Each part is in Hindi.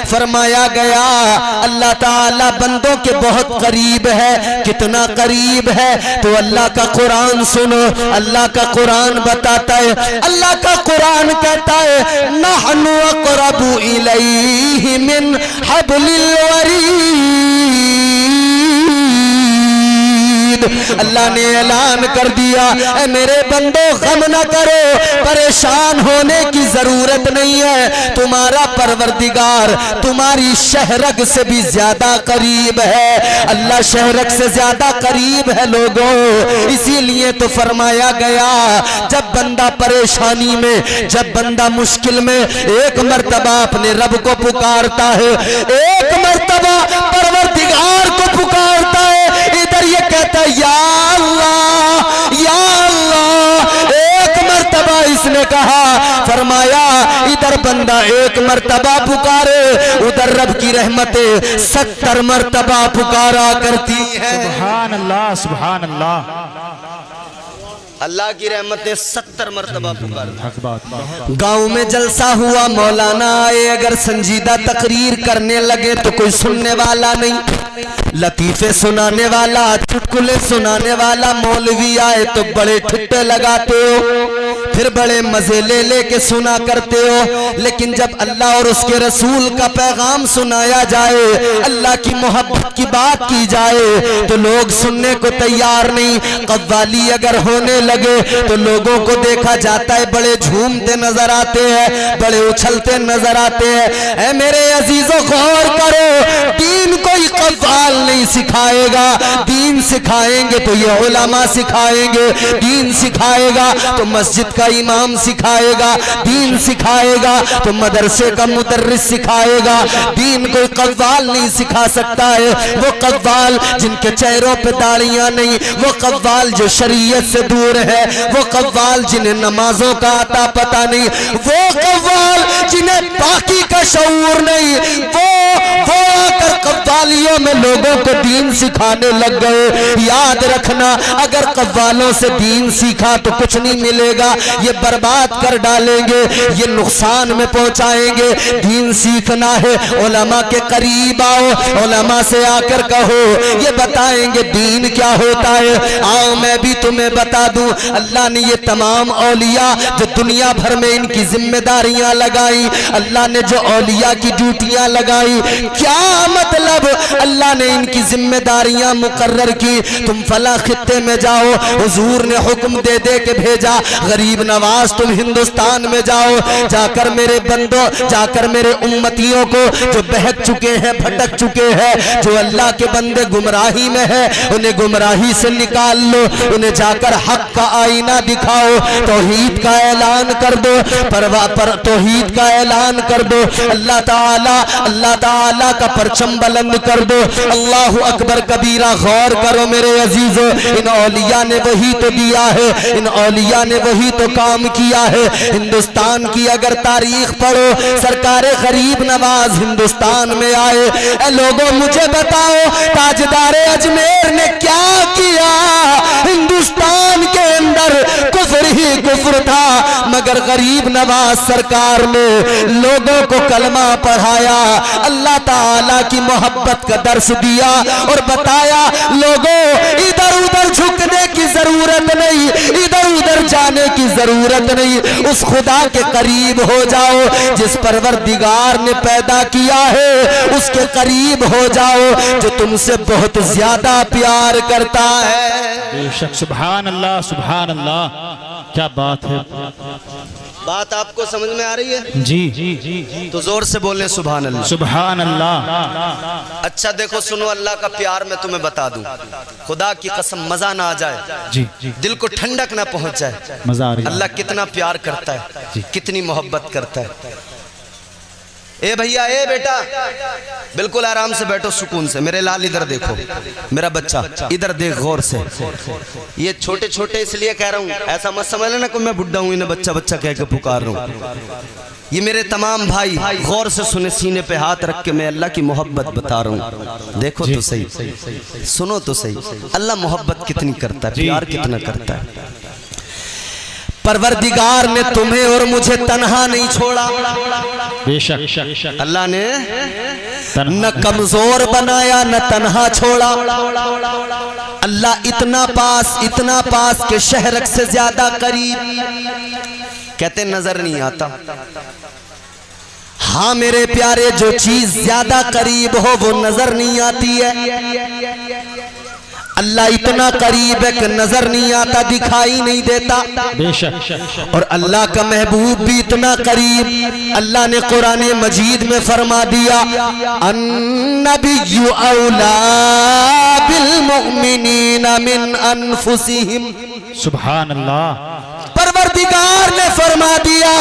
फरमाया गया अल्लाह ताला बंदों के बहुत करीब है। कितना करीब है? तो अल्लाह का कुरान सुनो। अल्लाह का कुरान बताता है, अल्लाह का कुरान कहता है नहनु अक़रबु इलैहि मिन हब्लिल वरीद। अल्लाह ने ऐलान कर दिया, ऐ मेरे बंदो गम न करो, परेशान होने की जरूरत नहीं है। तुम्हारा परवरदिगार तुम्हारी शहरग से भी ज्यादा करीब है। अल्लाह शहरग से ज्यादा करीब है लोगों। इसीलिए तो फरमाया गया जब बंदा परेशानी में, जब बंदा मुश्किल में एक मर्तबा अपने रब को पुकारता है, एक मर्तबा परवरदिगार को पुकारता है, इधर ये कहता है या अल्लाह या अल्लाह। एक मर्तबा इसने कहा, फरमाया इधर बंदा एक मर्तबा पुकारे, उधर रब की रहमतें 70 मर्तबा पुकारा करती है। सुभान अल्लाह सुभान अल्लाह। अल्लाह की रहमतें 70 मर्तबा पुकार। गांव में जलसा हुआ, मौलाना आए, अगर संजीदा तकरीर करने लगे तो कोई सुनने वाला नहीं, लतीफे सुनाने वाला, चुटकुले सुनाने वाला मौलवी आए तो बड़े ठुट्टे लगाते हो, फिर बड़े मजे ले लेके सुना करते हो। लेकिन जब अल्लाह और उसके रसूल का पैगाम सुनाया जाए, अल्लाह की मोहब्बत की बात की जाए तो लोग सुनने को तैयार नहीं। कव्वाली अगर होने लगे तो लोगों को देखा जाता है बड़े झूमते नजर आते हैं, बड़े उछलते नजर आते हैं। ऐ मेरे अजीजों गौर करो, दीन कोई कव्वाल नहीं सिखाएगा, दीन सिखाएंगे तो ये उलमा सिखाएंगे, दीन सिखाएगा तो मस्जिद का इमाम सिखाएगा, दीन सिखाएगा तो मदरसे का मुदर्रिस सिखाएगा। दीन कोई कव्वाल नहीं सिखा सकता है। वो कव्वाल जिनके चेहरों पे दाढ़ियां नहीं, वो कव्वाल जो शरीयत से दूर है, वो कव्वाल जिन्हें नमाजों का आता पता नहीं, वो कव्वाल जिन्हें बाकी का शऊर नहीं, वो आकर कव्वालियों में लोगों को दीन सिखाने लग गए। याद रखना, अगर कव्वालों से दीन सीखा तो कुछ नहीं मिलेगा, ये बर्बाद कर डालेंगे, ये नुकसान में पहुंचाएंगे। दीन सीखना है, उलमा के करीब आओ, उलमा से आकर कहो, ये बताएंगे दीन क्या होता है। आओ मैं भी तुम्हें बता दूं, अल्लाह ने ये तमाम औलिया जो दुनिया भर में इनकी जिम्मेदारियां लगाई, अल्लाह ने जो औलिया की ड्यूटियां लगाई, क्या मतलब अल्लाह ने इनकी जिम्मेदारियां मुकर्रर की। तुम फला खित्ते में जाओ, हुजूर ने हुक्म दे दे के भेजा, गरीब नवाज तुम हिंदुस्तान में जाओ, जाकर मेरे बंदो, जाकर मेरे उम्मतियों को जो बहक चुके हैं, भटक चुके हैं, जो अल्लाह के बंदे गुमराही में है, उन्हें गुमराही से निकाल लो, उन्हें जाकर हक का आईना दिखाओ, तौहीद का ऐलान कर दो, पर तौहीद का ऐलान कर दो, अल्लाह ताला का परचम बुलंद कर दो। अल्लाहु अकबर कबीरा। गौर करो मेरे अजीजों, इन औलिया ने वही तो दिया है, इन औलिया ने वही तो काम किया है। हिंदुस्तान की अगर तारीख पढ़ो, सरकारे गरीब नवाज हिंदुस्तान में आए। ए लोगों मुझे बताओ, ताजदारे अजमेर ने क्या किया? हिंदुस्तान के अंदर कुफ्र ही कुफ्र था, मगर गरीब नवाज सरकार ने लोगों को कलमा पढ़ाया, अल्लाह ताला की मोहब्बत का दर्स दिया और बताया लोगों इधर उधर झुकने की जरूरत नहीं, इधर उधर जाने की जरूरत नहीं, उस खुदा के करीब हो जाओ जिस परवरदिगार ने पैदा किया है, उसके करीब हो जाओ जो तुमसे बहुत ज्यादा प्यार करता है। बेशक। सुभान अल्लाह सुभान अल्लाह, क्या बात है। बात आपको समझ में आ रही है? जी जी जी जी। तो जोर से बोले सुभान अल्लाह सुभान अल्लाह। अच्छा देखो सुनो, अल्लाह का प्यार मैं तुम्हें बता दूं, खुदा की कसम मजा ना आ जाए, जी जी, दिल को ठंडक ना पहुंच जाए, मजा आ रही है। अल्लाह कितना प्यार करता है, कितनी मोहब्बत करता है। ए भैया, ए बेटा, बिल्कुल आराम से बैठो, सुकून से। मेरे लाल इधर देखो, मेरा बच्चा इधर देख गौर से। ये छोटे छोटे इसलिए कह रहा हूँ, ऐसा मत समझ लेना कि मैं बुढ़ा हूँ इन्हें बच्चा बच्चा कह के पुकार रहा हूँ। ये मेरे तमाम भाई गौर से सुने, सीने पे हाथ रख के मैं अल्लाह की मोहब्बत बता रहा हूँ। देखो तो सही, सुनो तो सही, अल्लाह मोहब्बत कितनी करता है, प्यार कितना करता है। परवरदिगार ने तुम्हें और मुझे तन्हा नहीं छोड़ा। बेशक अल्लाह ने न कमजोर बनाया न तन्हा छोड़ा। अल्लाह इतना पास के शहरक से ज्यादा करीब। कहते नजर नहीं आता। हाँ मेरे प्यारे, जो चीज ज्यादा करीब हो वो नजर नहीं आती है। अल्लाह इतना करीब है कि नजर नहीं आता, दिखाई नहीं देता। बेशक और अल्लाह का महबूब भी इतना करीब। अल्लाह ने कुरान मजीद में फरमा दिया, अन्नबिय्यु औला बिल मुमिनीना मिन अनफुसिहिम। सुभान अल्लाह। परवरदिगार ने फरमा दिया,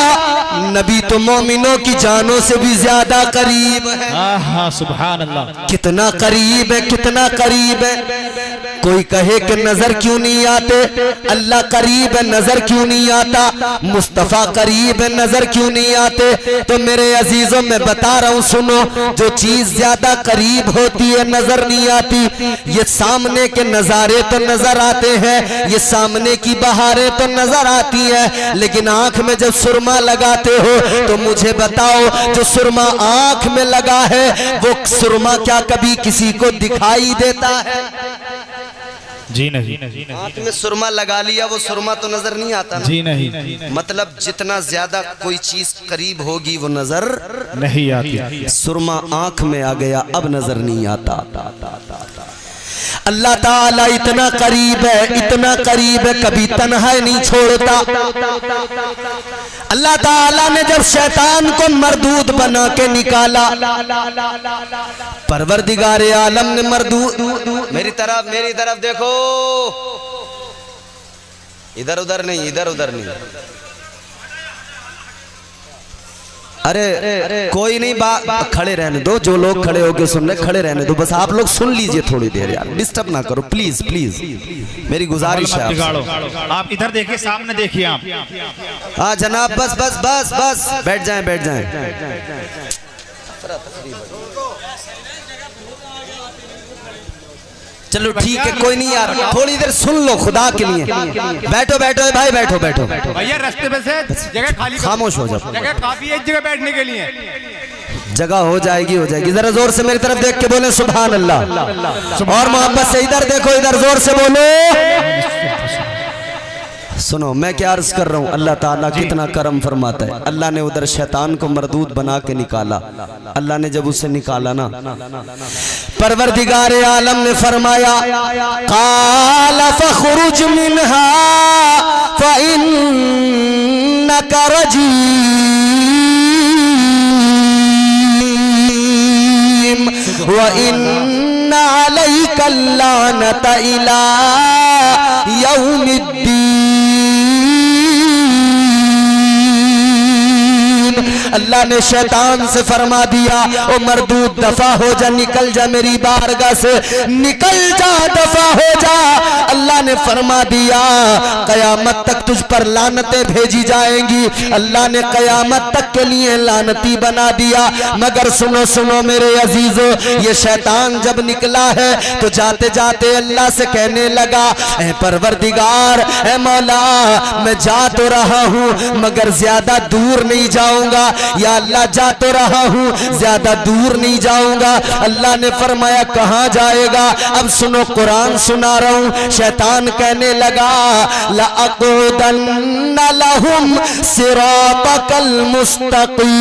नबी तो मोमिनों की जानों से भी ज्यादा करीब है। हाँ सुभान अल्लाह। कितना करीब है, कितना करीब है। कोई कहे कि नजर क्यों नहीं आते? अल्लाह करीब है, नजर क्यों नहीं आता? मुस्तफा करीब है, नजर क्यों नहीं आते? तो मेरे अजीजों, मैं बता रहा हूं, सुनो। जो चीज ज्यादा करीब होती है नजर नहीं आती। ये सामने के नजारे तो नजर आते हैं, ये सामने की बहारें तो नजर आती है, लेकिन आंख में जब सुरमा लगाते हो तो मुझे बताओ, जो सुरमा आंख में लगा है वो सुरमा क्या कभी किसी को दिखाई देता है? जी नहीं। आंख में सुरमा लगा लिया, वो सुरमा तो नजर नहीं आता ना। जी नहीं। मतलब जितना ज्यादा कोई चीज करीब होगी वो नजर नहीं आती। सुरमा आंख में आ गया, अब नजर नहीं आता। अल्लाह ताला इतना करीब है, इतना करीब है, कभी तन्हा नहीं छोड़ता। अल्लाह ताला ने जब शैतान को मरदूद बना के निकाला, परवरदिगार आलम ने मरदूद, मेरी तरफ देखो, इधर उधर नहीं, इधर उधर नहीं। अरे कोई नहीं, खड़े रहने दो। जो लोग खड़े होके सुन रहे, खड़े रहने दो। बस आप लोग सुन लीजिए थोड़ी देर, यार डिस्टर्ब ना करो प्लीज प्लीज, मेरी गुजारिश है। आप इधर देखिए, सामने देखिए आप। हाँ जनाब, बस बस बस बस, बैठ जाएं बैठ जाएं। चलो ठीक है, कोई नहीं यार, थोड़ी देर सुन लो खुदा के लिए। बैठो बैठो भाई, बैठो बैठो। भैया रास्ते पे से जगह खाली, खामोश हो जाओ। जगह काफी है इस जगह बैठने के लिए। जगह हो जाएगी, हो जाएगी। जरा जोर से मेरी तरफ देख के बोले सुभान अल्लाह। और मोहब्बत से इधर देखो, इधर जोर से बोलो। सुनो, मैं क्या अर्ज कर रहा हूँ, अल्लाह ताला कितना करम फरमाता है। अल्लाह ने उधर शैतान को मरदूद बना के निकाला। अल्लाह ने जब उसे निकाला ना, परवरदिगार आलम ने फरमाया, काला फखरुज मिनहा फइन्नका रजीम व इन्ना अलैका लानता इला यौमिद्दीन। अल्लाह ने शैतान से फरमा दिया, ओ मरदूद दफा हो जा, निकल जा मेरी बारगाह से, निकल जा, दफा हो जा। अल्लाह ने फरमा दिया, कयामत तक तुझ पर लानतें भेजी जाएंगी। अल्लाह ने कयामत तक के लिए लानती बना दिया। मगर सुनो सुनो मेरे अजीजों, ये शैतान जब निकला है तो जाते जाते अल्लाह से कहने लगा, ऐ परवरदिगार, ऐ मौला, मैं जा तो रहा हूँ मगर ज्यादा दूर नहीं जाऊंगा। या अल्लाह, जा तो रहा हूँ, ज्यादा दूर नहीं जाऊंगा। अल्लाह ने फरमाया, कहाँ जाएगा? अब सुनो, कुरान सुना रहा हूँ। शैतान कहने लगा, लअक़ुदन्ना लहुम सिरातकल मुस्तक़ीम।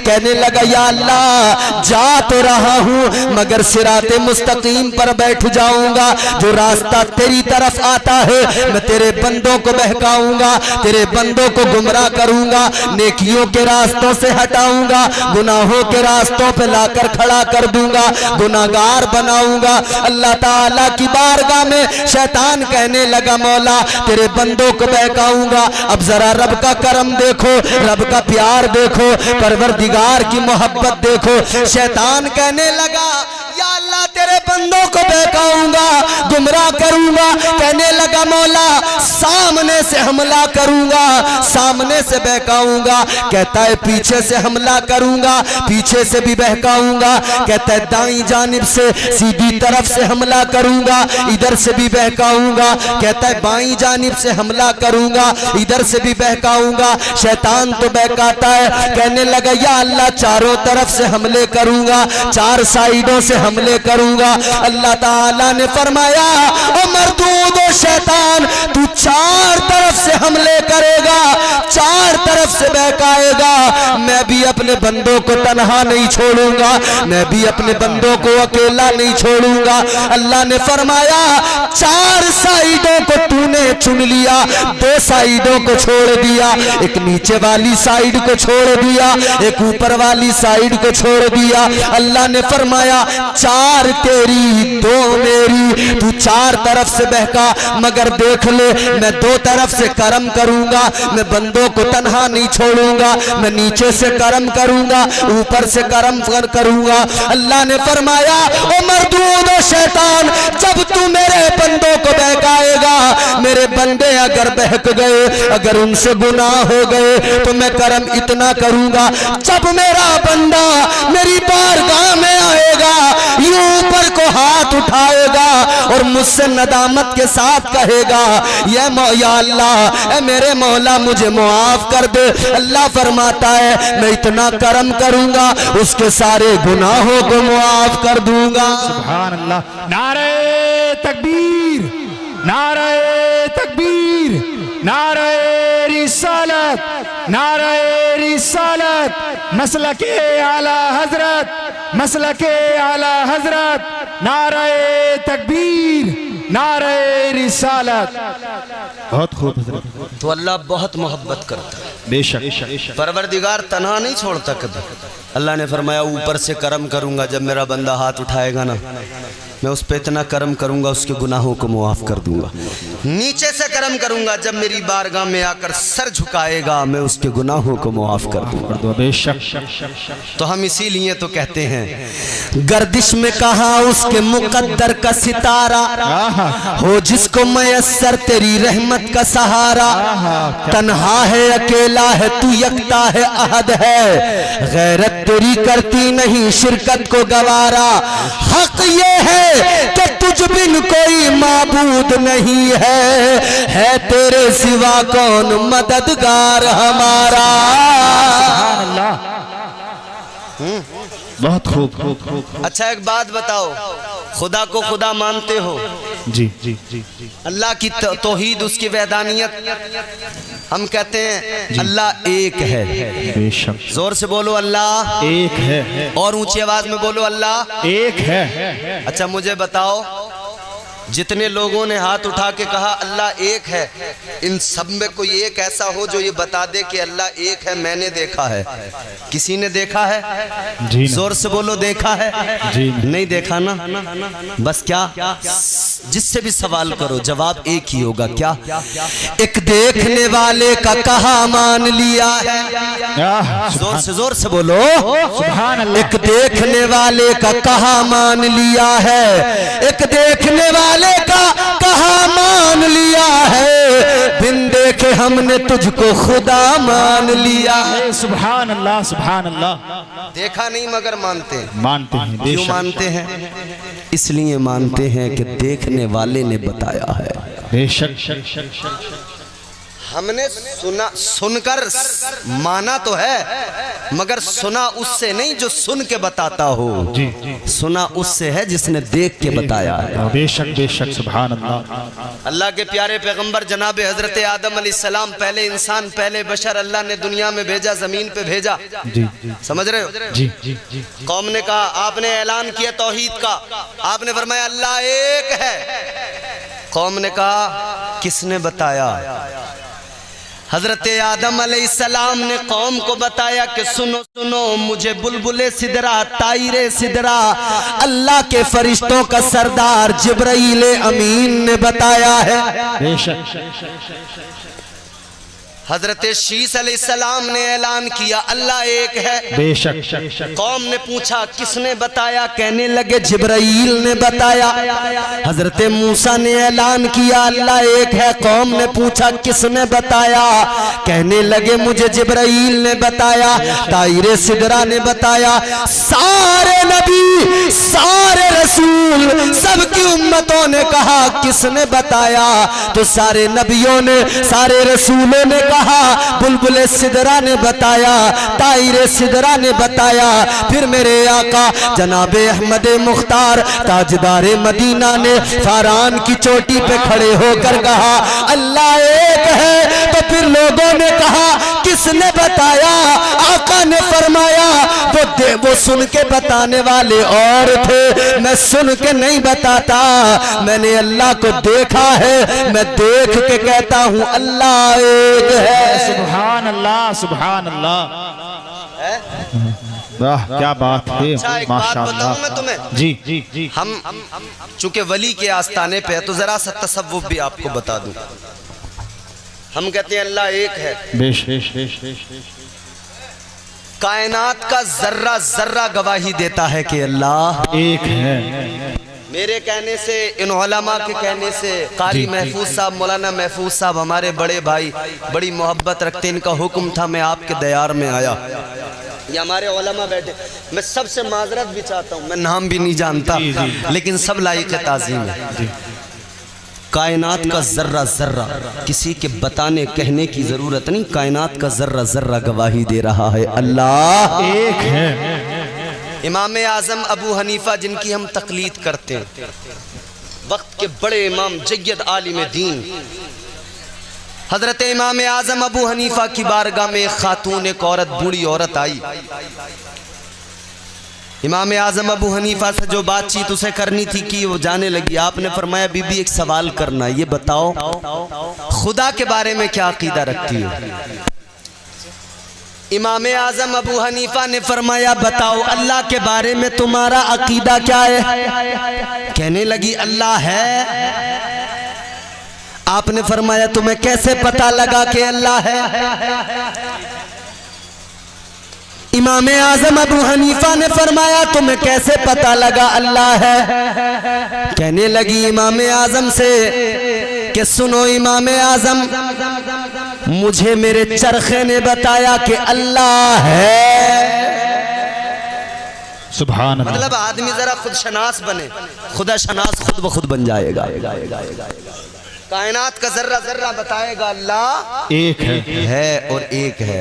कहने लगा, या अल्लाह, जा तो रहा हूँ मगर सिराते मुस्तकीम पर बैठ जाऊंगा। जो रास्ता तेरी तरफ आता है मैं तेरे बंदों को बहकाऊंगा, तेरे बंदों को गुमराह करूंगा, नेकियों के रास्तों से हटाऊंगा, गुनाहों के रास्तों पे लाकर खड़ा कर दूंगा, गुनाहगार बनाऊंगा। अल्लाह ताला की बारगाह में शैतान कहने लगा, मौला, तेरे बंदों को बहकाऊंगा। अब जरा रब का करम देखो, रब का प्यार देखो, परवरदिगार की मोहब्बत देखो। शैतान कहने लगा, या अल्लाह, तेरे बंदों को बहकाऊंगा, गुमराह करूंगा। कहने लगा मौला सामने से हमला करूंगा, सामने से बहकाऊंगा। कहता है पीछे से हमला करूंगा, पीछे से भी बहकाऊंगा। कहता है दाईं जानिब से सीधी तरफ से हमला करूंगा, इधर से भी बहकाऊंगा। कहता है बाईं जानिब से हमला करूंगा, इधर से भी बहकाऊंगा। शैतान तो बहकाता है। कहने लगा या अल्लाह चारों तरफ से हमले करूंगा, चार साइडों से हमले करूंगा। अल्लाह ताला ने फरमाया ओ मरदूद ओ शैतान, तू चार तरफ से हमले करेगा, चार तरफ से बहकाएगा। मैं भी अपने बंदों को तन्हा नहीं छोड़ूंगा, मैं भी अपने बंदों को अकेला नहीं छोड़ूंगा। अल्लाह ने फरमाया चार साइडों को तूने चुन लिया, दो साइडों को छोड़ दिया। एक नीचे वाली साइड को छोड़ दिया, एक ऊपर वाली साइड को छोड़ दिया। अल्लाह ने फरमाया चार तेरी दो मेरी, तू चार तरफ से बहका, मगर देख ले मैं दो तरफ से करम करूंगा। मैं बंदों को तन्हा नहीं छोड़ूंगा, मैं नीचे से करम करूंगा, ऊपर से करम करूंगा। अल्लाह ने फरमाया ओ मरदूद ओ शैतान, जब तू मेरे बंदों को बहकाएगा, मेरे बंदे अगर बहक गए, अगर उनसे गुनाह हो गए, तो मैं करम इतना करूंगा, जब मेरा बंदा मेरी बारगाह में आएगा, यूं ऊपर को हाथ उठाएगा और मुझसे नदामत के साथ कहेगा या अल्लाह मेरे मौला मुझे मुआफ कर दे। अल्लाह फरमाता है मैं इतना करम करूंगा, उसके सारे गुनाहों को मुआफ कर दूंगा। सुभान अल्लाह। नारे तकबीर, नारे तकबीर, नारे रिसालत, नारे रिसालत, मसलके आला हजरत, मसलके आला हजरत, नारे तकबीर, नारे रिसालत। बहुत खूब हजरत। तो अल्लाह बहुत मोहब्बत करता है, बेशक। परवरदिगार तन्हा नहीं छोड़ता कभी। अल्लाह ने फरमाया ऊपर से करम करूंगा, जब मेरा बंदा हाथ उठाएगा ना, मैं उस पर इतना करम करूंगा उसके गुनाहों को मुआफ कर दूंगा। नीचे से करम करूंगा, जब मेरी बारगाह में आकर सर झुकाएगा, मैं उसके गुनाहों को मुआफ कर दूंगा। बेशक। तो हम इसीलिए तो कहते हैं गर्दिश में कहा उसके मुकद्दर का सितारा, हो जिसको मयस्सर तेरी रहमत का सहारा। तन्हा है अकेला है तू यकता है अहद है, गैरत तेरी करती नहीं शिरकत को गवारा। हक ये है कि तुझ बिन कोई माबूद नहीं है तेरे सिवा कौन मददगार हमारा। बहुत खूब। अच्छा एक बात बताओ, खुदा को खुदा मानते हो? जी जी जी। अल्लाह की तौहीद, उसकी वहदानियत, हम कहते हैं अल्लाह एक है। बेशक। जोर से बोलो अल्लाह एक है, और ऊंची आवाज में बोलो अल्लाह एक है। अच्छा मुझे बताओ, जितने लोगों ने हाथ उठा के कहा अल्लाह एक है, इन सब में कोई एक ऐसा हो जो ये बता दे कि अल्लाह एक है? मैंने देखा है। किसी ने देखा है? जी जोर से बोलो देखा है? जी नहीं देखा ना? बस क्या, जिससे भी सवाल करो जवाब एक ही होगा। क्या? एक देखने वाले का कहा मान लिया है। जोर से बोलो सुभान अल्लाह। एक देखने वाले का कहा मान लिया है, एक देखने वाले का कहा मान लिया है, बिन देखे हमने तुझको खुदा मान लिया है। सुभान अल्लाह, सुभान अल्लाह। देखा नहीं मगर मानते हैं। मानते हैं। क्यों मानते हैं? इसलिए मानते हैं कि देखने वाले ने बताया है। बेशक। हमने सुना, सुनकर माना तो है, मगर सुना उससे नहीं जो सुन के बताता हो। जी। सुना उससे है जिसने देख के बताया है। बेशक बेशक। सुभान अल्लाह। अल्लाह के प्यारे पैगंबर जनाब हजरत आदम अलैहिस्सलाम, पहले इंसान, पहले बशर अल्लाह ने दुनिया में भेजा, जमीन पे भेजा। जी। समझ रहे हो? जी जी जी। कौम ने कहा, आपने ऐलान किया तौहीद का, आपने फरमाया अल्लाह एक है। कौम ने कहा किसने बताया? हजरत आदम अलैहिस्सलाम ने कौम को बताया कि सुनो सुनो, मुझे बुलबुले सिदरा, तायरे सिदरा, अल्लाह के फरिश्तों का सरदार जिब्राइल अमीन ने बताया है। बेशक। हजरत शीस अलैहिस्सलाम ने ऐलान किया अल्लाह एक है। बेशक। कौम ने पूछा किसने बताया, कहने लगे जिब्राईल ने बताया। हजरत मूसा ने ऐलान किया अल्लाह एक है। कौम ने पूछा किसने बताया, कहने लगे मुझे जिब्राईल ने बताया। ताइरे सिदरा ने बताया। सारे नबी, सारे रसूल, सबकी उम्मतों ने कहा किसने बताया, तो सारे नबियों ने, सारे रसूलों ने कहा बुलबुल सिदरा ने बताया, ताइरे सिदरा ने बताया। फिर मेरे आका जनाबे अहमद मुख्तार ताजदार मदीना ने फारान की चोटी पे खड़े होकर कहा अल्लाह एक है। तो फिर लोगों ने कहा किसने बताया, आका ने फरमाया वो सुन के बताने वाले और थे, मैं सुन के नहीं बताता, मैंने अल्लाह को देखा है, मैं देख के कहता हूँ अल्लाह एक है। सुभान अल्लाह, सुभान अल्लाह। वाह क्या बात है, अच्छा एक बात माशाअल्लाह। बताऊं मैं तुम्हें, जी। हम चूंकि वली के आस्थाने पे है तो जरा सा तसव्वुफ भी आपको बता दूं। हम कहते हैं अल्लाह एक है। बेशक। कायनात का जर्रा जर्रा गवाही देता है कि अल्लाह एक है। मेरे कहने से, इन उलमा के कहने से, कारी महफूज साहब, मौलाना महफूज साहब हमारे बड़े भाई बड़ी मोहब्बत रखते, इनका हुक्म था मैं आपके दयार में आया। ये हमारे उलमा बैठे, मैं सबसे माजरत भी चाहता हूँ, मैं नाम भी नहीं जानता लेकिन सब लायक ताज़ीम है। कायनात का जर्रा जर्रा किसी के बताने कहने की जरूरत नहीं, कायनात का जर्रा जर्रा गवाही दे रहा है अल्लाह एक है। इमाम आजम अबू हनीफा जिनकी हम तकलीद करते हैं, वक्त के बड़े इमाम जय्यद आलिम दीन, हजरत इमाम आजम अबू हनीफा की बारगाह में एक खातून, एक औरत, बूढ़ी औरत आई। इमाम आजम अबू हनीफा से जो बातचीत उसे करनी थी कि वो जाने लगी। आपने फरमाया बीबी एक सवाल करना, ये बताओ खुदा के बारे में क्या अकीदा रखती हो। इमाम आजम अबू हनीफा ने फरमाया बताओ अल्लाह के बारे में तुम्हारा अकीदा क्या है। कहने लगी अल्लाह है। आपने फरमाया तुम्हें कैसे पता लगा कि अल्लाह है। इमाम आजम अबू हनीफा ने फरमाया तुम्हें कैसे पता लगा अल्लाह है। कहने लगी इमाम आजम से कि सुनो इमाम आजम, मुझे मेरे चरखे ने बताया कि अल्लाह है। सुभान अल्लाह। मतलब आदमी जरा खुद शनास बने, खुदा शनास खुद ब खुद बन जाएगा। कायनात का जर्रा जर्रा बताएगा अल्लाह एक है और एक है।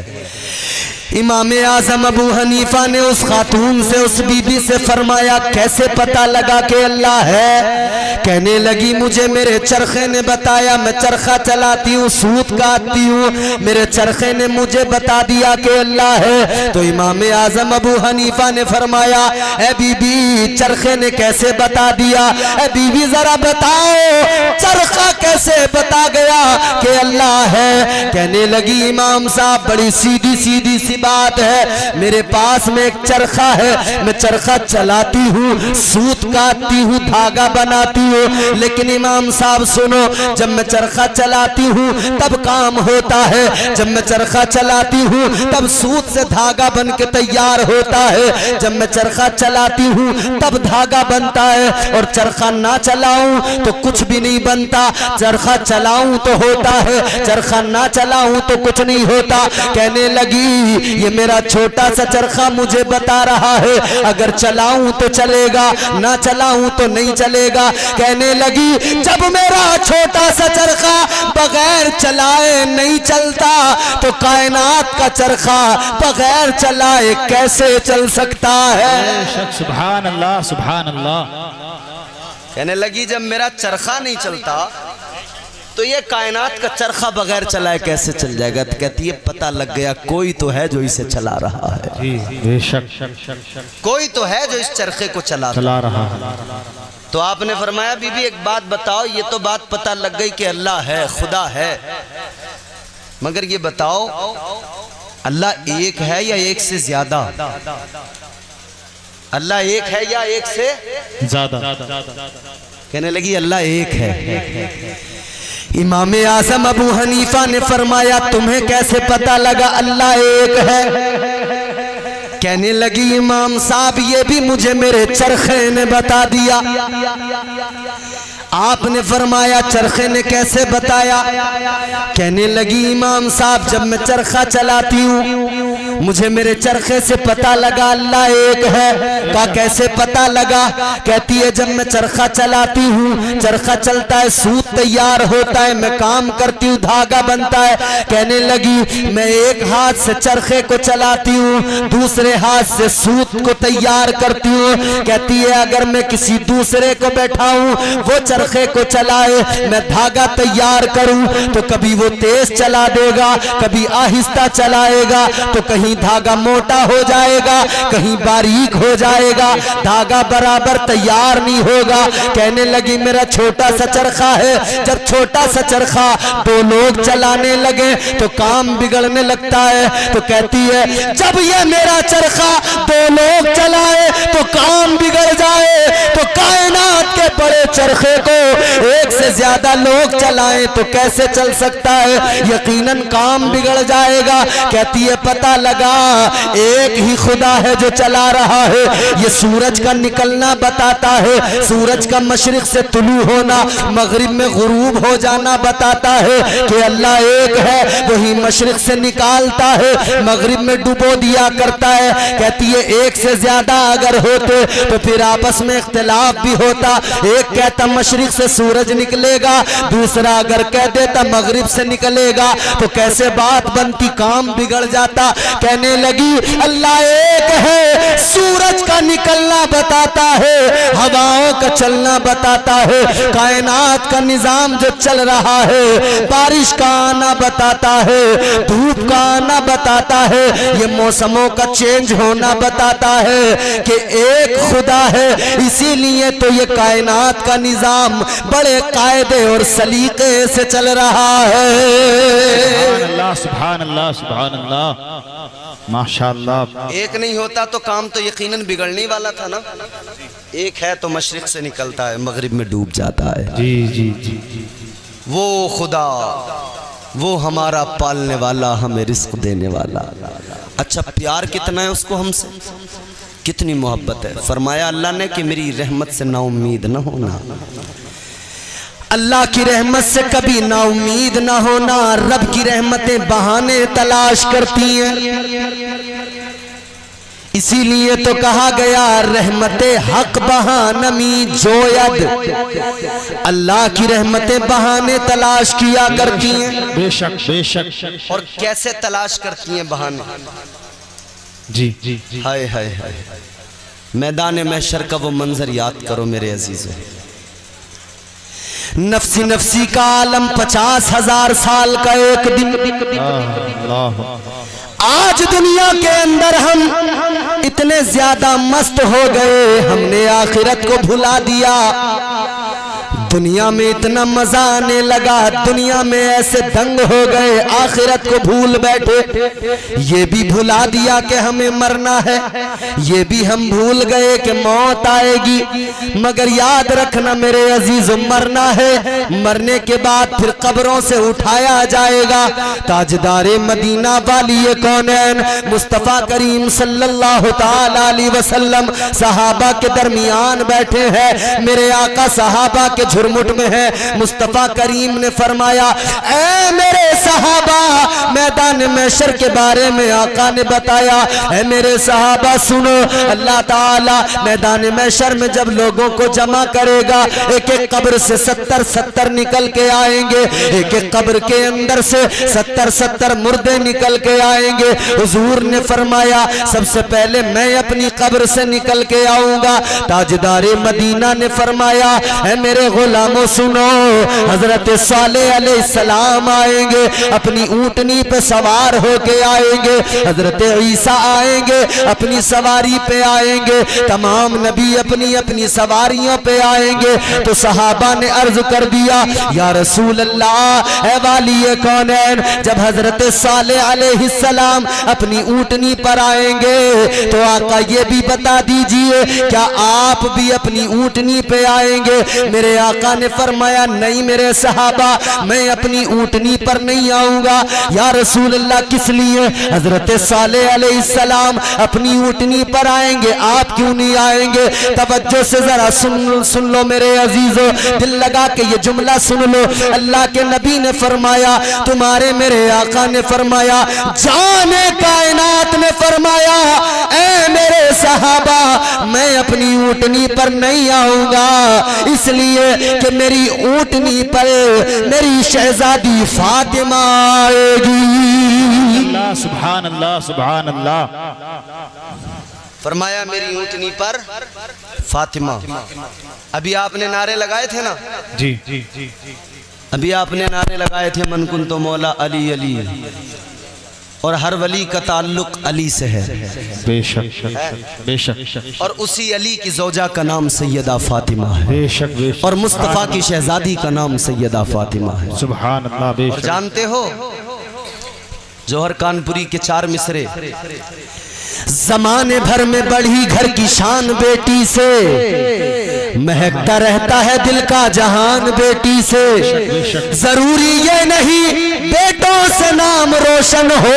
इमाम आजम अबू हनीफा ने उस खातून से, उस बीबी से फरमाया कैसे पता लगा कि अल्लाह है। कहने लगी मुझे मेरे चरखे ने बताया, मैं चरखा चलाती हूँ, सूत काटती हूँ, मेरे चरखे ने मुझे बता दिया कि अल्लाह है। तो इमाम आजम अबू हनीफा ने फरमाया ए बीबी चरखे ने कैसे बता दिया, ए बीबी जरा बताओ चरखा कैसे बता गया कि अल्लाह है। कहने लगी इमाम साहब बड़ी सीधी सीधी सी बात है, मेरे पास में एक चरखा है, मैं चरखा चलाती हूँ, सूत काटती हूँ, धागा बनाती हूँ, लेकिन इमाम साहब सुनो, जब मैं चरखा चलाती हूँ तब काम होता है, जब मैं चरखा चलाती हूँ तब सूत से धागा बन के तैयार होता है, जब मैं चरखा चलाती हूँ तब धागा बनता है, और चरखा ना चलाऊं तो कुछ भी नहीं बनता, चरखा चलाऊं तो होता है, चरखा ना चलाऊं तो कुछ नहीं होता। कहने लगी ये मेरा छोटा सा चरखा मुझे बता रहा है, अगर चलाऊं तो चलेगा, ना चलाऊं तो नहीं चलेगा। कहने लगी जब मेरा छोटा सा चरखा बगैर चलाए नहीं चलता तो कायनात का चरखा बगैर चलाए कैसे चल सकता है। सुभान अल्लाह, सुभान अल्लाह। कहने लगी जब मेरा चरखा नहीं चलता तो ये कायनात का चरखा बगैर चलाए कैसे चल जाएगा। तो कहती है पता लग गया कोई तो है जो इसे चला रहा है, बेशक कोई तो है जो इस चरखे को चला रहा है। तो आपने फरमाया बीबी एक बात बताओ, ये तो बात पता लग गई कि अल्लाह है, खुदा है, मगर ये बताओ अल्लाह एक है या एक से ज्यादा, अल्लाह एक है या एक से ज्यादा। कहने लगी अल्लाह एक है। इमाम आज़म अबू हनीफा ने फरमाया तुम्हें कैसे पता लगा अल्लाह एक है? कहने लगी इमाम साहब ये भी मुझे मेरे चरखे ने बता दिया। आपने फरमाया चरखे ने कैसे बताया? कहने लगी इमाम साहब जब मैं चरखा चलाती हूँ मुझे मेरे चरखे से पता लगा अल्लाह एक है। का कैसे पता लगा? कहती है जब मैं चरखा चलाती हूँ, चरखा चलता है, सूत तैयार होता है, मैं काम करती हूँ, धागा बनता है। कहने लगी मैं एक हाथ से चरखे को चलाती हूँ, दूसरे हाथ से सूत को तैयार करती हूँ। कहती है अगर मैं किसी दूसरे को बैठाऊं वो चरखे को चलाए, मैं धागा तैयार करूं तो कभी वो तेज चला देगा, कभी आहिस्ता चलाएगा, तो कहीं धागा मोटा हो जाएगा, कहीं बारीक हो जाएगा, धागा बराबर तैयार नहीं होगा। कहने लगी मेरा छोटा सा चरखा है, जब छोटा सा चरखा दो लोग चलाने लगे तो काम बिगड़ने लगता है। तो कहती है जब ये मेरा चरखा दो लोग चलाए तो काम बिगड़ जाए, तो कायनात के बड़े चरखे को एक से ज्यादा लोग चलाएं तो कैसे चल सकता है? यकीनन काम बिगड़ जाएगा। कहती है पता लगा एक ही खुदा है जो चला रहा है। ये सूरज का निकलना बताता है, सूरज का मशरिक से तुलू होना, मगरिब में गुरूब हो जाना बताता है कि अल्लाह एक है। वही मशरिक से निकालता है, मगरिब में डुबो दिया करता है। कहती है एक से ज्यादा अगर होते तो फिर आपस में इख्तिलाफ भी होता। एक कहता मशरिक से सूरज निकलेगा, दूसरा अगर कह देता मगरिब से निकलेगा, तो कैसे बात बनती, काम बिगड़ जाता। कहने लगी अल्लाह एक है, सूरज का निकलना बताता है, हवाओं का चलना बताता है, कायनात का निजाम जो चल रहा है, बारिश का आना बताता है, धूप का आना बताता है, ये मौसमों का चेंज होना बताता है कि एक खुदा है। इसीलिए तो ये कायनात का निजाम बड़े कायदे और सलीके से चल रहा है। सुभान अल्लाह सुभान अल्लाह माशाअल्लाह। एक नहीं होता तो काम तो यकीनन बिगड़ने वाला था ना। एक है तो मशरिक से निकलता है, मगरिब में डूब जाता है। जी जी जी जी। वो खुदा, वो हमारा पालने वाला, हमें रिस्क देने वाला। अच्छा प्यार कितना है उसको हमसे, कितनी मोहब्बत है। फरमाया अल्लाह ने कि मेरी रहमत से ना उम्मीद ना होना, अल्लाह की रहमत से कभी ना उम्मीद ना होना। रब की रहमतें बहाने तलाश करती हैं, इसीलिए तो कहा गया रहमते हक बहानमी जोयद। अल्लाह की रहमतें बहाने तलाश किया करती हैं। बेशक बेशक। और कैसे तलाश करती हैं बहाने? जी जी जी। हाय हाय हाय, मैदान महशर का वो मंजर याद करो मेरे अजीजों। नफसी नफसी का आलम 50,000 साल का एक दिन। आज दुनिया के अंदर हम इतने ज्यादा मस्त हो गए, हमने आखिरत को भुला दिया। दुनिया में इतना मजा आने लगा, दुनिया में ऐसे दंग हो गए, आखिरत को भूल बैठे। ये भी भुला दिया कि हमें मरना है, ये भी हम भूल गए कि मौत आएगी। मगर याद रखना मेरे अजीजों, मरना है, मरने के बाद फिर कब्रों से उठाया जाएगा। ताजदारे मदीना वाली कौनैन मुस्तफा करीम सल्लल्लाहु ताला अलैहि वसल्लम सहाबा के दरमियान बैठे हैं। मेरे आका सहाबा के झुरमुट में है। मुस्तफा करीम ने फरमाया ऐ मेरे सहाबा, मैदान महशर के बारे में आका ने बताया, ऐ मेरे सहाबा सुनो, अल्लाह ताला मैदान महशर में जब लोगों को जमा करेगा, एक एक कब्र से 70-70 निकल के आएंगे, एक एक कब्र के अंदर से 70-70 मुर्दे निकल के आएंगे। हुजूर ने फरमाया सबसे पहले मैं अपनी कब्र से निकल के आऊंगा। ताजदारे मदीना ने फरमाया ऐ मेरे गुलामों सुनो, हजरत सालेह अलैहिस्सलाम आएंगे, अपनी ऊंटनी पे सवार होके आएंगे। हजरत ईसा आएंगे, अपनी सवारी पे आएंगे। तमाम नबी अपनी अपनी सवारियों पे आएंगे। तो सहाबा ने अर्ज कर दिया या रसूल अल्लाह, ऐ वाली कौनैन, जब हजरत सालेह अलैहिस्सलाम अपनी ऊंटनी पर आएंगे तो आका ये भी बता दीजिए क्या आप भी अपनी ऊंटनी पे आएंगे? मेरे आका आका ने फरमाया नहीं मेरे सहाबा, मैं अपनी ऊँटनी पर नहीं आऊंगा। या रसूल अल्लाह किस लिए? हजरत सालेह अलैहिस्सलाम अपनी ऊँटनी पर आएंगे, आप क्यों नहीं आएंगे? तवज्जो से जरा सुन लो मेरे अजीजों, दिल लगा के ये जुमला सुन लो। अल्लाह के नबी ने फरमाया, तुम्हारे मेरे आका ने फरमाया, जाने कायनात ने फरमाया, ऐ मेरे सहाबा मैं अपनी ऊँटनी पर नहीं आऊंगा, इसलिए कि मेरी ऊँटनी पर मेरी शहजादी फातिमा आएगी। अल्लाह सुभान अल्लाह सुभान अल्लाह। फरमाया मेरी ऊँटनी पर फातिमा। अभी आपने नारे लगाए थे ना, जी जी जी अभी आपने नारे लगाए थे मन कुन तो मौला अली अली, और हर वली का ताल्लुक अली से है, बेशक बेशक। और उसी अली की ज़ौजा का नाम सैयदा फातिमा है, बेशक। और मुस्तफ़ा की शहजादी का नाम सैयदा फातिमा है। सुभान अल्लाह। और बेशक। जानते हो जौहर कानपुरी के 4 मिसरे, जमाने भर में बढ़ी घर की शान बेटी से, महकता रहता है दिल का जहान बेटी से। जरूरी ये नहीं बेटों से नाम रोशन हो,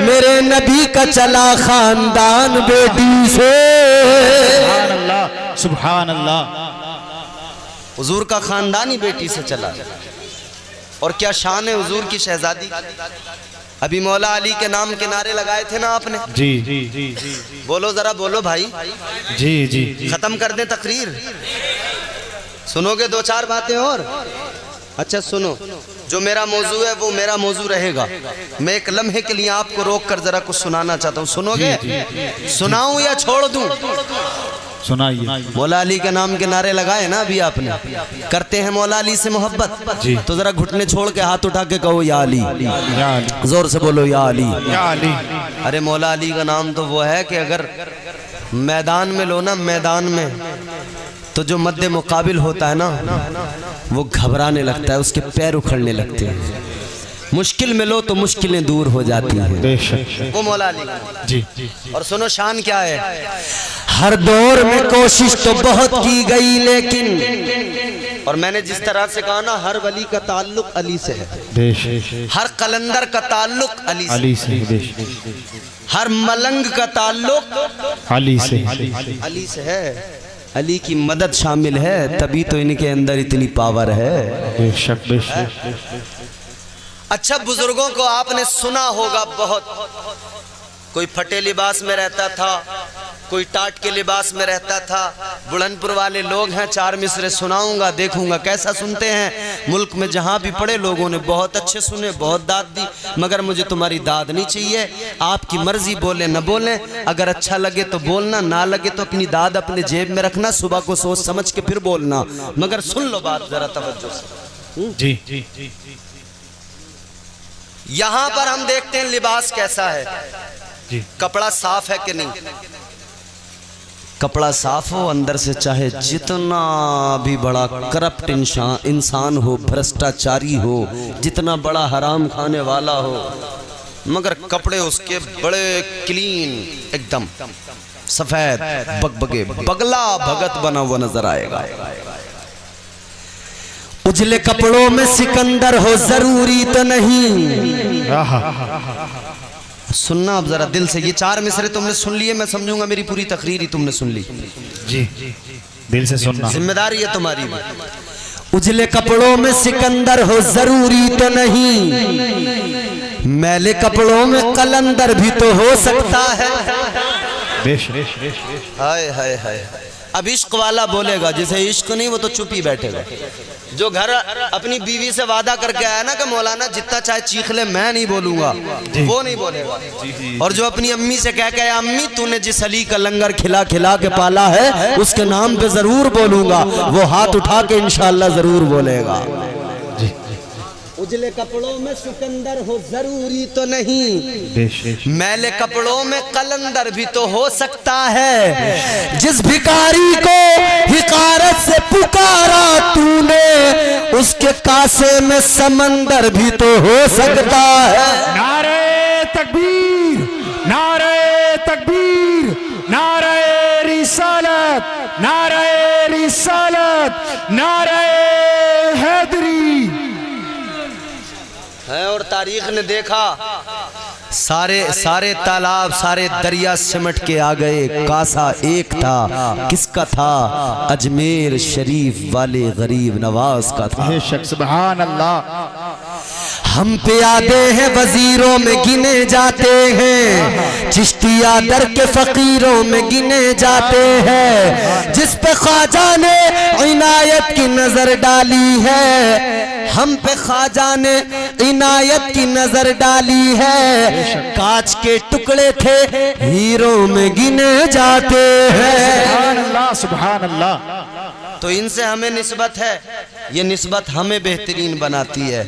मेरे नबी का चला खानदान बेटी से। सुभान अल्लाह सुभान अल्लाह। हुजूर का खानदान ही बेटी से चला, और क्या शान है हुजूर की शहजादी। अभी मौला अली के नाम के नारे लगाए थे ना आपने, जी जी जी जी। बोलो जरा बोलो भाई, जी जी। खत्म कर दें तकरीर, सुनोगे 2-4 बातें और? अच्छा सुनो, जो मेरा मौजू है वो मेरा मौजू रहेगा। मैं एक लम्हे के लिए आपको रोक कर जरा कुछ सुनाना चाहता हूँ, सुनोगे? सुनाऊं या छोड़ दूं? सुनाइए। मौला अली के नाम के नारे लगाए ना अभी आपने, करते हैं मौला अली से मोहब्बत, तो जरा घुटने छोड़ के हाथ उठा के कहो या अली, जोर से बोलो या अली, या अली। अरे मौला अली का नाम तो वो है कि अगर मैदान में लो ना, मैदान में तो जो मद्दे मुकाबिल होता है ना वो घबराने लगता है, उसके पैर उखड़ने लगते हैं। मुश्किल में लो तो मुश्किलें दूर हो जाती हैं, बेशक। वो मौला अली जी। और सुनो शान क्या है, हर दौर में कोशिश तो बहुत की गई लेकिन, और मैंने जिस तरह से कहा ना, हर वली का ताल्लुक अली से है, बेशक। हर कलंदर का ताल्लुक अली से, अली से। बेशक। हर मलंग का ताल्लुक अली से। अली से है। अली की मदद शामिल है, तभी तो इनके अंदर इतनी पावर है। बेशक बेशक। अच्छा बुजुर्गों को आपने सुना होगा बहुत, कोई फटे लिबास में रहता था, कोई टाट के लिबास में रहता था। बुलंदपुर वाले लोग हैं, 4 मिसरे सुनाऊंगा, देखूंगा कैसा सुनते हैं। मुल्क में जहां भी पड़े लोगों ने बहुत अच्छे सुने, बहुत दाद दी, मगर मुझे तुम्हारी दाद नहीं चाहिए। आपकी मर्जी, बोले न बोले, अगर अच्छा लगे तो बोलना, ना लगे तो अपनी दाद अपने जेब में रखना, सुबह को सोच समझ के फिर बोलना, मगर सुन लो बात जरा तवज्जो से। जी जी जी। यहां पर हम देखते हैं लिबास कैसा है, कपड़ा साफ है कि नहीं। कपड़ा साफ हो, अंदर से चाहे जितना भी बड़ा करप्ट इंसान हो, भ्रष्टाचारी हो, जितना बड़ा हराम खाने वाला हो, मगर कपड़े उसके बड़े क्लीन, एकदम सफेद बगबगे, बगला भगत बना हुआ नजर आएगा। उजले कपड़ों में सिकंदर हो जरूरी तो नहीं। सुनना अब जरा दिल से, ये 4 मिसरे तुमने सुन लिए, मैं समझूंगा मेरी पूरी तकरीर ही तुमने सुन ली। जी दिल से सुनना, जिम्मेदारी है तुम्हारी भी। उजले कपड़ों में सिकंदर हो जरूरी तो नहीं, मैले कपड़ों में कलंदर भी तो हो सकता है। हाय हाय हाय। अब इश्क वाला बोलेगा, जिसे इश्क नहीं वो तो चुप ही बैठेगा। जो घर अपनी बीवी से वादा करके आया ना कि मौलाना जितना चाहे चीख ले, मैं नहीं बोलूंगा, वो नहीं बोलेगा। और जो अपनी अम्मी से कह के, अम्मी तूने जिस अली का लंगर खिला खिला के पाला है उसके नाम पे जरूर बोलूंगा, वो हाथ उठा के इंशाअल्लाह जरूर बोलेगा। उजले कपड़ों में सिकंदर हो जरूरी तो नहीं, मैले कपड़ों में कलंदर भी तो हो सकता है। जिस भिखारी को हिकारत से पुकारा तूने, उसके कासे में समंदर भी तो हो सकता है। नारे तकबीर, नारे तकबीर, नारे रिसालत, नारे रिसालत, नारे हैदरी। है और तारीख ने देखा सारे तालाब सारे दरिया सिमट के आ गए, कासा एक था, किसका था? अजमेर शरीफ वाले गरीब नवाज का था। बेशक, सुभान अल्लाह। हम पे आते हैं वजीरों में गिने जाते हैं, चिश्तिया दर के फकीरों में गिने जाते हैं, जिस पे ख्वाजा ने इनायत की नजर डाली है, हम पे ख्वाजा ने इनायत की नजर डाली है, कांच के टुकड़े थे हीरो में गिने जाते हैं। सुभान अल्लाह, सुभान अल्लाह। तो इनसे हमें निस्बत है, ये निस्बत हमें बेहतरीन बनाती है,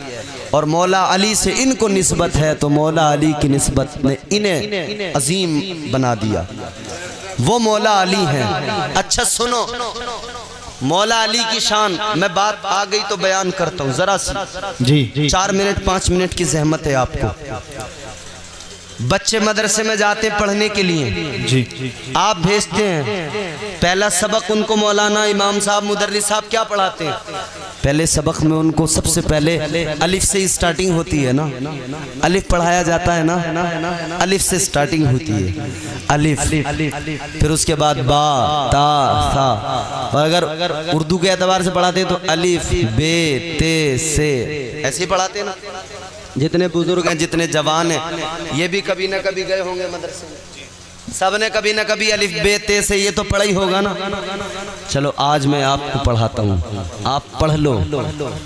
और मौला अली से इनको निस्बत है तो मौला अली की निस्बत ने इन्हें अजीम बना दिया। वो मौला अली हैं। अच्छा सुनो, मौला अली की शान, मैं बात आ गई तो बयान करता हूँ जरा सी। जी 4 मिनट 5 मिनट की जहमत है आपको। बच्चे मदरसे में जाते पढ़ने के लिए, जी आप भेजते हैं, पहला सबक उनको मौलाना इमाम साहब मुदर्रिस साहब क्या पढ़ाते हैं? पहले सबक में उनको सबसे पहले अलिफ से स्टार्टिंग होती है ना, अलिफ पढ़ाया जाता है ना, अलिफ से स्टार्टिंग होती है, अलिफ, फिर उसके बाद बा ता सा, और अगर उर्दू के एतबार से पढ़ाते हैं तो अलिफ बे ते से, ऐसे ही पढ़ाते हैं ना। जितने बुजुर्ग हैं जितने जवान हैं ये भी कभी ना कभी गए होंगे मदरसे में, सब ने कभी ना कभी अलिफ बे ते से ये तो पढ़ा ही होगा ना। चलो आज मैं आपको पढ़ाता हूँ, आप पढ़ लो,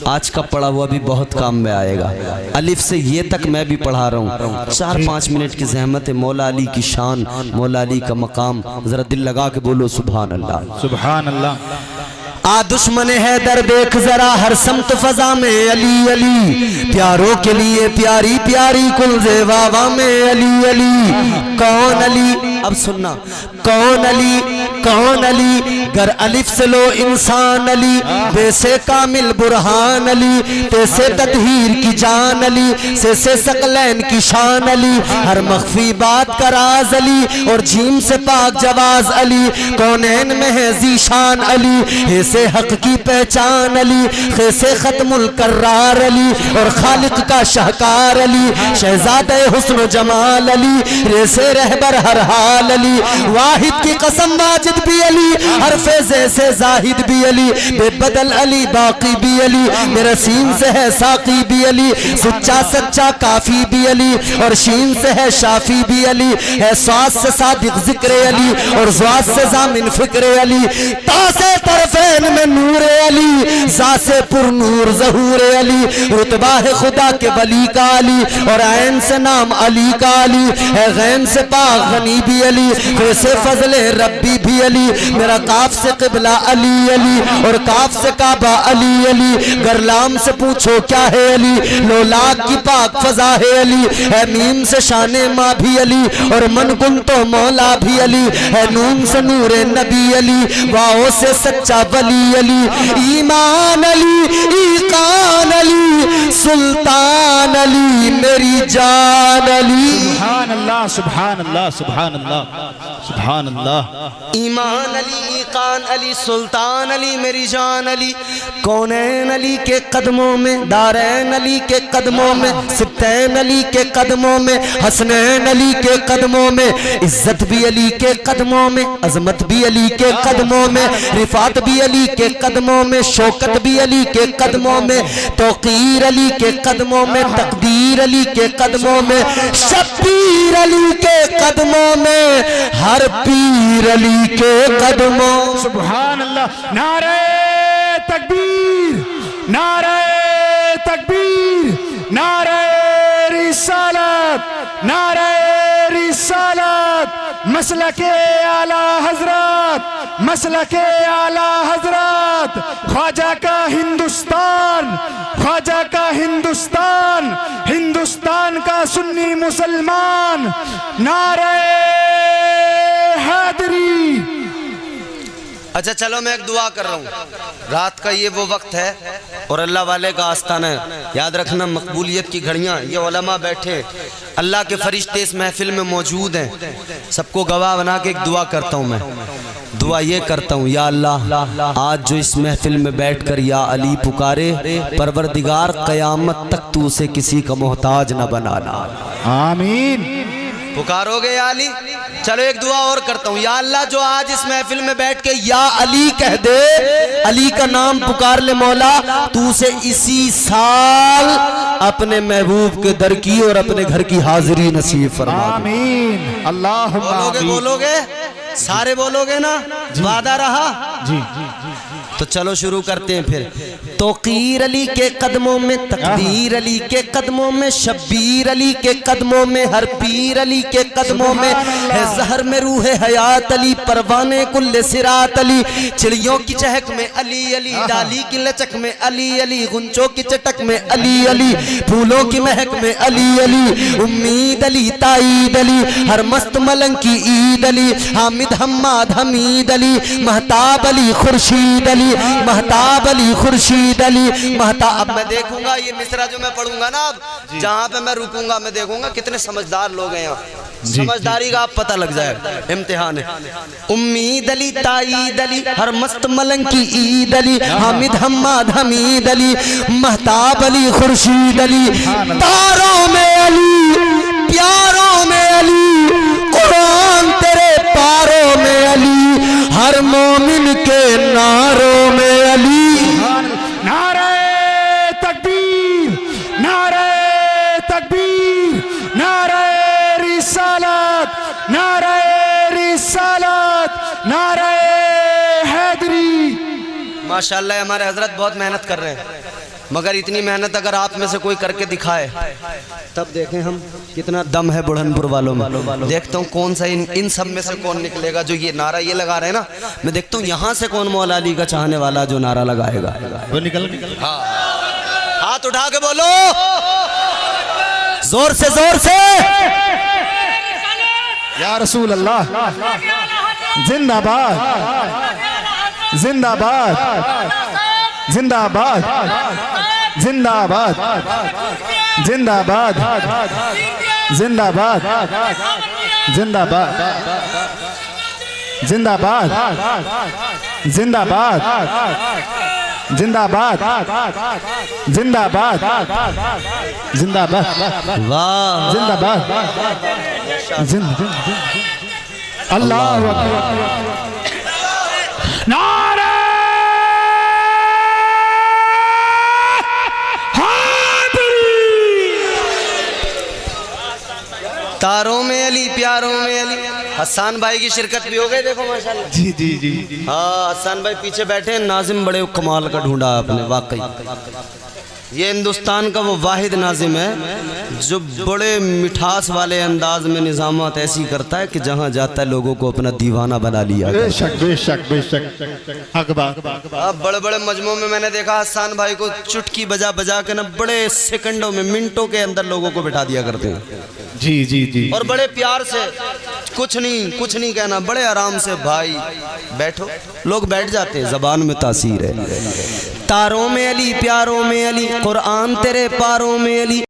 आज का पढ़ा हुआ भी बहुत काम में आएगा। अलिफ से ये तक मैं भी पढ़ा रहा हूँ। 4-5 मिनट की जहमत है। मौला अली की शान, मौला अली का मकाम, जरा दिल लगा के बोलो सुभान अल्लाह, सुभान अल्लाह। आ दुश्मन हैदर देख जरा हर समत फजा में अली अली, प्यारों के लिए प्यारी प्यारी कुलज़े वावा में अली अली। कौन अली? अब सुनना, कौन अली, कौन अली? गर अलिफ से लो इंसान अली, वैसे कामिल बुरहान अली, तैसे तदहीर की जान अली, से सकलैन की शान अली, हर मख्फी बात का राज अली, और झीम से पाक जवाज अली, कौनैन में है जीशान अली, ऐसे हक की पहचान अली, ऐसे खत्मुल कर्रार अली, और खालिक का शाहकार अली, शहजादे हुस्न जमाल अली, रेसे रहबर हर हाल अली, वाहिद की कसम वाजिद भी अली, हर फेज़े से जाहिद भी अली, बेबदल अली बाकी भी अली, मेरा सीन से है साकी भी अली, सच्चा सच्चा काफी भी अली, और शीन से है शाफी भी अली, है स्वास से सादिक जिक्र अली, और ज़्वास से जामिन फिक्र अली, तासे तरफैन में नूर अली, जासे पुर नूर ज़हूर अली, रुतबा है खुदा के वली का अली, और ऐन से नाम अली का अली, है गैन से पाक गनी भी अली, वैसे फजले रब्बी भी अली, मेरा काफ से क़िबला अली अली, और काफ से काबा अली अली, गरलाम से पूछो क्या है अली, लोलाक की पाक फजा है अली, है मीम से शाने माँ भी अली, और मन गुन तो मौला भी अली, है नून से नूरे नबी अली, वाओ से सच्चा वली अली, ईमान अली, ईकान अली, सुल्तान अली, मेरी जान अली। सुभान अल्लाह, सुभान अल्लाह, सुभान अल्लाह, सुभान अल्लाह। ईमान अली, ईकान अली, सुल्तान अली, मेरी जान अली, कौनैन अली के कदमों में, दारैन अली के कदमों में, सिब्तैन अली के कदमों में, हसनैन अली के कदमों में, इज्जत भी अली के कदमों में, अजमत भी अली के कदमों में, रिफात भी अली के कदमों में, शौकत भी अली के कदमों में, तौकीर अली के कदमों में, तकदीर अली के कदमों में, शब्बीर अली के कदमों में, हर पीर अली के कदमों। सुभान अल्लाह। नारे तकबीर, नारे तकबीर, नारे रिसालत, नारे रिसालत, मसलके आला हजरत, मसलके आला हजरत, ख्वाजा का हिंदुस्तान, ख्वाजा का हिंदुस्तान, हिंदुस्तान का सुन्नी मुसलमान, नारे हैदरी। अच्छा चलो मैं एक दुआ कर रहा हूँ। रात का ये वो वक्त है और अल्लाह वाले का आस्ताना है। याद रखना मकबूलियत की घड़ियाँ, ये उलमा बैठे, अल्लाह के फरिश्ते इस महफिल में मौजूद हैं। सबको गवाह बना के एक दुआ करता हूँ मैं। दुआ ये करता हूँ, या अल्लाह आज जो इस महफिल में बैठकर या अली पुकारे, परवरदिगार क़यामत तक तू उसे किसी का मोहताज न बनाना। आमीन। पुकारोगे या अली? चलो एक दुआ और करता हूँ, या अल्लाह जो आज इस महफिल में बैठ के या अली कह दे, अली का नाम पुकार ले मौला, तू उसे इसी साल अपने महबूब के दर की और अपने घर की हाजिरी नसीब फरमा। आमीन। अल्लाह बोलोगे सारे बोलोगे ना? वादा रहा जी। तो चलो शुरू करते हैं फिर। तौकीर अली के कदमों में, तकदीर अली के कदमों में, शब्बीर अली के कदमों में, हर पीर अली के कदमों में है जहर में रूह हयात अली, परवाने कुल्ले सिरात अली, चिड़ियों की चहक में अली अली, डाली की लचक में अली अली, गुंचों की चटक में अली अली, फूलों की महक में अली अली, उम्मीद अली ताईद अली, हर मस्त मलंग की ईद अली, हामिद हम्माद हमीद अली, महताब अली खुर्शीद अली, महताब अली खुर्शीद अली, महताब। अब मैं देखूंगा ये मिसरा जो मैं पढ़ूंगा ना, अब जहाँ पे मैं रुकूंगा मैं देखूंगा कितने समझदार लोग हैं यहाँ। समझदारी का आप पता लग जाएगा, इम्तिहान है। उम्मीद अली ताईद अली, हर मस्त मलंग की ईद अली, हामिद हम्माद हमीद अली, महताब अली खुर्शीद अली, तारों में अली, प्यारों में अली, कुरान तेरे पारों में अली, हर मोमिन के नारों में अली। नारे तकबीर, नारे तकबीर, नारे रिसालत, नारे रिसालत, नारे हैदरी। माशाल्लाह हमारे हजरत बहुत मेहनत कर रहे हैं, मगर इतनी मेहनत अगर आप में से कोई करके दिखाए तब देखें हम कितना दम है बुढ़नपुर वालों में। देखता हूँ कौन सा इन सब में से कौन निकलेगा जो ये नारा ये लगा रहे हैं ना। मैं देखता हूँ यहाँ से कौन मौला अली का चाहने वाला जो नारा लगाएगा। वो निकल हाँ, हाथ उठा के बोलो जोर से या रसूल अल्लाह, जिंदाबाद जिंदाबाद जिंदाबाद जिंदाबाद जिंदाबाद जिंदाबाद जिंदाबाद जिंदाबाद जिंदाबाद जिंदाबाद जिंदाबाद जिंदाबाद वाह जिंदाबाद अल्लाह नारे तारों में अली, प्यारों में अली। हसन भाई की शिरकत भी हो गई, देखो माशाल्लाह। जी जी जी। हाँ, हसन भाई पीछे बैठे हैं। नाजिम बड़े कमाल का ढूंढा आपने, वाकई ये हिंदुस्तान का वो वाहिद नाजिम है जो बड़े मिठास वाले अंदाज में निजामत ऐसी करता है कि जहाँ जाता है लोगों को अपना दीवाना बना लिया। बेशक बेशक बेशक। अब बड़े बड़े मजमों में मैंने देखा हसन भाई को चुटकी बजा बजा के ना बड़े सेकंडों में, मिनटों के अंदर लोगों को बिठा दिया करते हैं। जी जी जी। और बड़े प्यार से, कुछ नहीं कहना, बड़े आराम से भाई बैठो, लोग बैठ जाते हैं। जबान में तासीर है। तारों में अली, प्यारों में अली, कुरान तेरे पारों में अली।